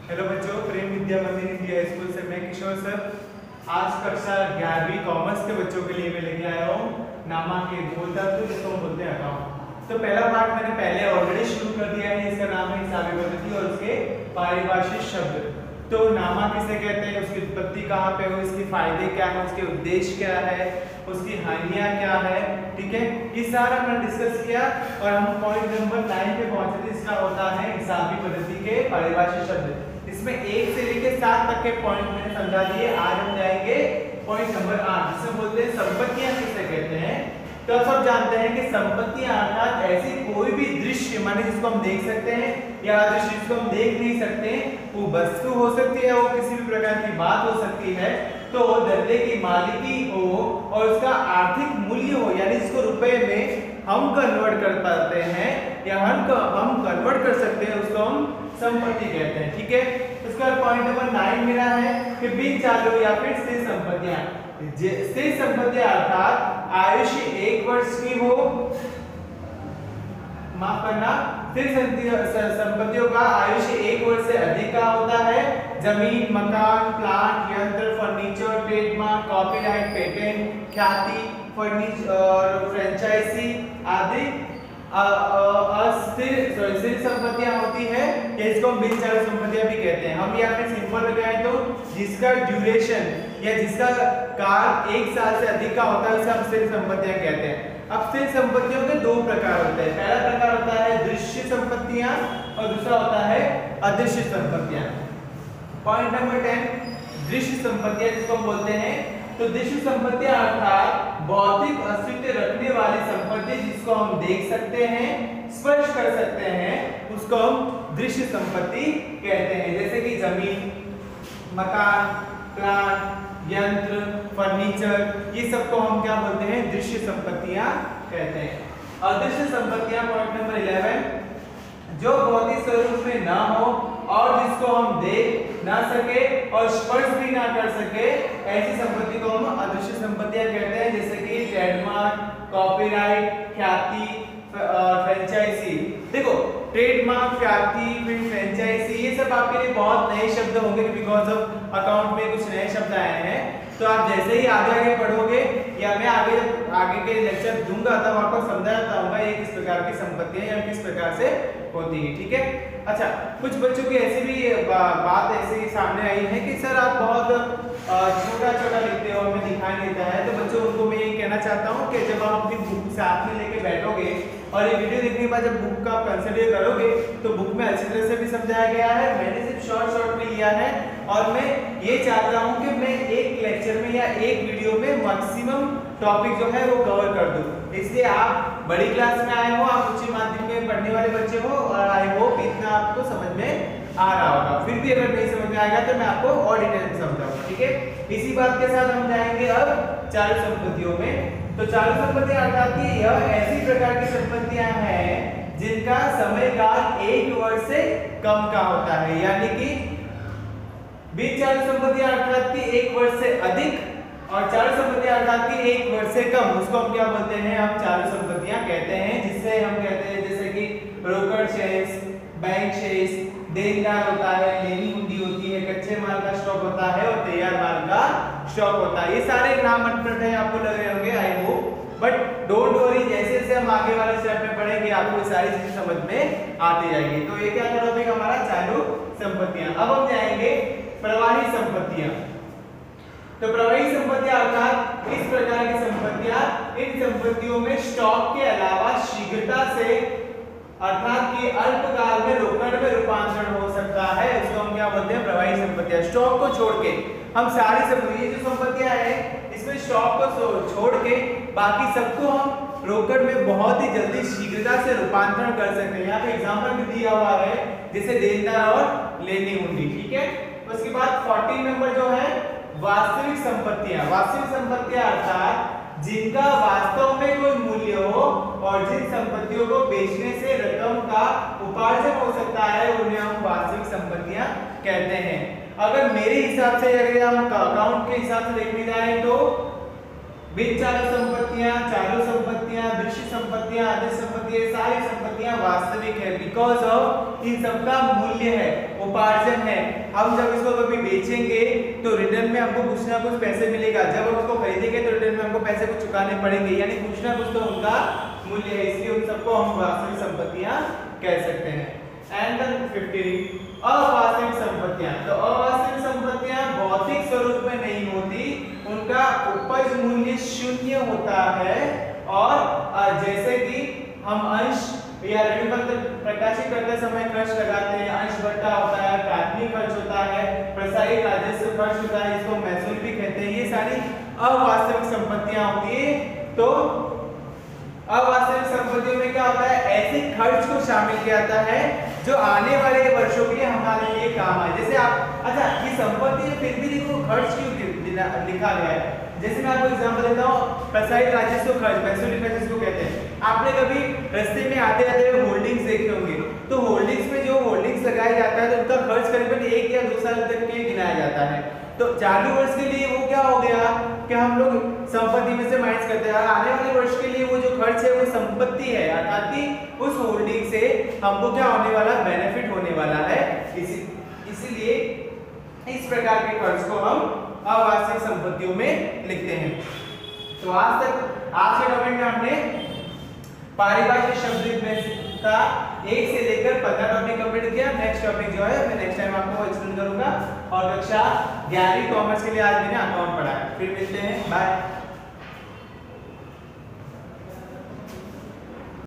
Hello बच्चों, प्रेम विद्या मंदिर India school से मैं किशोर सर आज कक्षा 11वीं कॉमर्स के बच्चों के लिए मैं लेके आया हूँ नामा के मूल तत्व, जिसको हम बोलते हैं अकाउंट। तो पहला पार्ट मैंने पहले ऑलरेडी शुरू कर दिया है, इसका नाम है हिसाबी पद्धति और उसके पारिभाषिक शब्द। तो नामा किसे कहते हैं, उसकी उत्पत्ति कहाँ पे हो, इसके फायदे क्या है, उसके उद्देश्य क्या है, उसकी हानियां क्या है, ठीक है, ये सारा हमने डिस्कस किया और हम पॉइंट नंबर 9 पे पहुंचे थे। इसका होता है हिसाबी पद्धति के पारिभाषिक शब्द। इसमें 1 से लेकर 7 तक के पॉइंट मैंने समझा दिए। आज हम जाएंगे पॉइंट नंबर 8, जिसे बोलते हैं संपत्तियां किसे कहते हैं। तो आप सब जानते हैं कि संपत्तियां अर्थात ऐसी कोई भी दृश्य माने जिसको हम देख सकते हैं या दृश्य जिसको हम देख नहीं सकते, वो वस्तु हो सकती है, वो किसी भी प्रकार की बात हो सकती है, तो धंधे की मालिकी हो और उसका आर्थिक मूल्य हो, यानी जिसको रुपए में हम कन्वर्ट कर पाते हैं या हम कन्वर्ट कर सकते हैं, उसको हम संपत्ति कहते हैं। ठीक है, इसका पॉइंट नंबर 9 मेरा है कि बिन चालू या फिर स्थिर संपत्तियां। स्थिर संपत्तियां अर्थात आयुष्य 1 वर्ष की हो, माफ करना, स्थिर संपत्तियों का आयुष्य 1 वर्ष से अधिक का होता है। जमीन, मकान, प्लांट, यंत्र, फर्नीचर, ट्रेडमार्क, कॉपीराइट, पेटेंट, ख्याति, फर्नीचर और फ्रेंचाइजी आदि स्थिर संपत्तियां होती है, या इसको हम बिन चालू संपत्तियां भी कहते हैं। हम या फिर सिंपल लगाएं तो जिसका ड्यूरेशन या जिसका काल 1 साल से अधिक का होता है उसे हम स्थिर संपत्तियां कहते हैं। अब स्थिर संपत्तियों के 2 प्रकार होते हैं। पहला प्रकार होता है दृश्य संपत्तियां और दूसरा होता है अदृश्य संपत्तियां। पॉइंट नंबर 10, दृश्य संपत्तियां जिसको हम बोलते हैं। तो दृश्य संपत्तियां अर्थात भौतिक अस्तित्व रखने वाली संपत्ति जिसको हम देख सकते हैं, स्पर्श कर सकते हैं, उसको हम दृश्य संपत्ति कहते हैं। जैसे कि जमीन, मकान, प्लांट, यंत्र, फर्नीचर, ये सबको हम क्या बोलते हैं, दृश्य संपत्तियां कहते हैं। अदृश्य संपत्तियां पॉइंट नंबर 11, जो भौतिक स्वरूप में ना हो और जिसको हम देख ना सके और स्पर्श भी ना कर सके, ऐसी संपत्ति को हम अदृश्य संपत्तियां कहते हैं। जैसे कि ट्रेडमार्क, कॉपीराइट, ख्याति और फ्रेंचाइजी। देखो, ट्रेडमार्क, ख्याति, फिर फ्रेंचाइजी, ये सब आपके लिए बहुत नए शब्द होंगे बिकॉज ऑफ अकाउंट में कुछ नए शब्द आए हैं। तो आप जैसे ही आगे पढ़ोगे या मैं आगे के लेक्चर दूंगा तब आपको समझाता हूँ ये किस प्रकार की संपत्तियां या किस प्रकार से होती है। ठीक है, अच्छा, कुछ बच्चों की ऐसी भी बात ऐसे सामने आई है कि सर आप बहुत छोटा छोटा लिखते हो, हमें दिखाई नहीं देता है। तो बच्चों, उनको मैं ये कहना चाहता हूँ कि जब आप अपनी बुक साथ में लेके बैठोगे और ये वीडियो देखने के बाद जब बुक का आप कंसिडर करोगे तो बुक में अच्छी तरह से भी समझाया गया है। मैंने सिर्फ शॉर्ट में लिया है और मैं ये चाहता हूँ कि मैं एक लेक्चर में या एक वीडियो में मैक्सिमम टॉपिक जो है वो कवर कर दूं। इसलिए आप बड़ी क्लास में आए हो, आप उच्च माध्यमिक में पढ़ने वाले बच्चे हो और आई होप इतना आपको समझ में आ रहा होगा। फिर भी अगर नहीं समझ में आएगा तो मैं आपको और डिटेल में समझाऊंगा। ठीक है, इसी बात के साथ हम जाएंगे अब चालू संपत्तियों में। तो चालू संपत्तियां अर्थात कि यह ऐसी प्रकार की संपत्तियां हैं जिनका समयकाल 1 वर्ष से कम का होता है, यानी कि बिन चालू संपत्तियां अर्थात कि 1 वर्ष से अधिक और चालू संपत्तियां अर्थात कि 1 वर्ष से कम, उसको हम क्या बोलते हैं, हम चालू संपत्तियां कहते हैं। जिससे हम कहते हैं जैसे कि रोकड़ शेयर्स, बैंक शेयर्स, देनदार होता है, लेनी हुंडी होती है, कच्चे माल का स्टॉक होता है और तैयार माल का स्टॉक होता है। ये सारे नाम अटपट है, आपको लग रहे होंगे I hope, but don't worry, जैसे जैसे हम आगे वाले स्टेप में पढ़ेंगे आपको ये सारी चीजें समझ में आती जाएगी। तो ये क्या टॉपिक हमारा चालू संपत्तियां। अब हम जाएंगे प्रवाही संपत्तियां। तो प्रवाही संपत्तियां अर्थात इस प्रकार की संपत्तियां, इन संपत्तियों में स्टॉक के अलावा शीघ्रता से अर्थात कि अल्पकाल में रोकड़ में रूपांतरण हो सकता है, उसको हम क्या बोलते हैं, प्रवाही संपत्तियां। स्टॉक को छोड़ के हम सारी संपत्तियां, जो संपत्तियां हैं इसमें स्टॉक को छोड़ के बाकी सबको हम रोकड़ में बहुत ही जल्दी शीघ्रता से रूपांतरण कर सकते हैं। यहाँ पे एग्जांपल भी दिया हुआ है जैसे देनदार और लेनी हुंडी। ठीक है, उसके बाद 14 नंबर जो है वास्तविक संपत्तियां। वास्तविक संपत्तियां अर्थात जिनका वास्तव में कोई मूल्य हो और जिन संपत्तियों को बेचने से रकम का उपार्जन हो सकता है उन्हें हम वास्तविक संपत्तियां कहते हैं। अगर मेरे हिसाब से, अगर हम अकाउंट के हिसाब से देखने जाए तो बिन चालू संपत्तियां, चालू संपत्तियां, दृश्य संपत्तियां, अदृश्य संपत्तियां, सारी संपत्तियां वास्तविक है बिकॉज ऑफ इन सबका मूल्य है, उपार्जन है। हम जब इसको कभी बेचेंगे तो रिटर्न में हमको कुछ ना कुछ पैसे मिलेगा, जब हम उसको खरीदेंगे तो रिटर्न में हमको पैसे को चुकाने पड़ेंगे, यानी कुछ ना कुछ तो उनका मूल्य है, इसलिए उन सबको हम वास्तविक संपत्तियां कह सकते हैं। एंड 15 अवास्तविक संपत्तियां, तो अवास्तविक संपत्तियां भौतिक स्वरूप में नहीं होती, उनका उपज मूल्य शून्य होता है, और जैसे कि हम अंश या ऋण पत्र प्रकाशित करते समय खर्च लगाते हैं, अंश बट्टा होता है, प्राथमिक खर्च होता है, प्रसारित राजस्व खर्च होता है, इसको महसूल भी कहते हैं, ये सारी अवास्तविक संपत्तियां होती है। तो अवास्तविक संपत्तियों में क्या होता है, ऐसे खर्च को शामिल किया जाता है जो आने वाले वर्षों के लिए हमारे लिए काम आए। जैसे आप, अच्छा ये संपत्ति है फिर भी देखो खर्च क्यों लिखा गया है, जैसे मैं आपको एग्जांपल देता हूँ, प्रसारित राजस्व खर्च, महसूली खर्च इसको कहते हैं। आपने कभी रास्ते में आते आते हुए होल्डिंग्स देखे होंगे, तो होल्डिंग्स में जो होल्डिंग्स लगाया जाता है तो उनका खर्च करीबन 1 या 2 साल तक के गिनाया जाता है। तो चालू वर्ष के लिए वो क्या हो गया कि हम लोग संपत्ति में से माइनस करते हैं, आने वाले वर्ष के लिए वो जो खर्च है वो संपत्ति है, अर्थात कि उस होल्डिंग से हमको क्या होने वाला, बेनिफिट होने वाला है। इसीलिए इस प्रकार के खर्च को हम अवास्तविक संपत्तियों में लिखते हैं। तो आज के टॉपिक में हमने पारिभाषिक शब्द का 1 से लेकर 15 टॉपिक कंप्लीट किया। नेक्स्ट टॉपिक जो है मैं नेक्स्ट टाइम आपको एक्सप्लेन करूंगा, और कक्षा 11वीं कॉमर्स के लिए आज मैंने अकाउंट पढ़ा है। फिर मिलते हैं, बाय।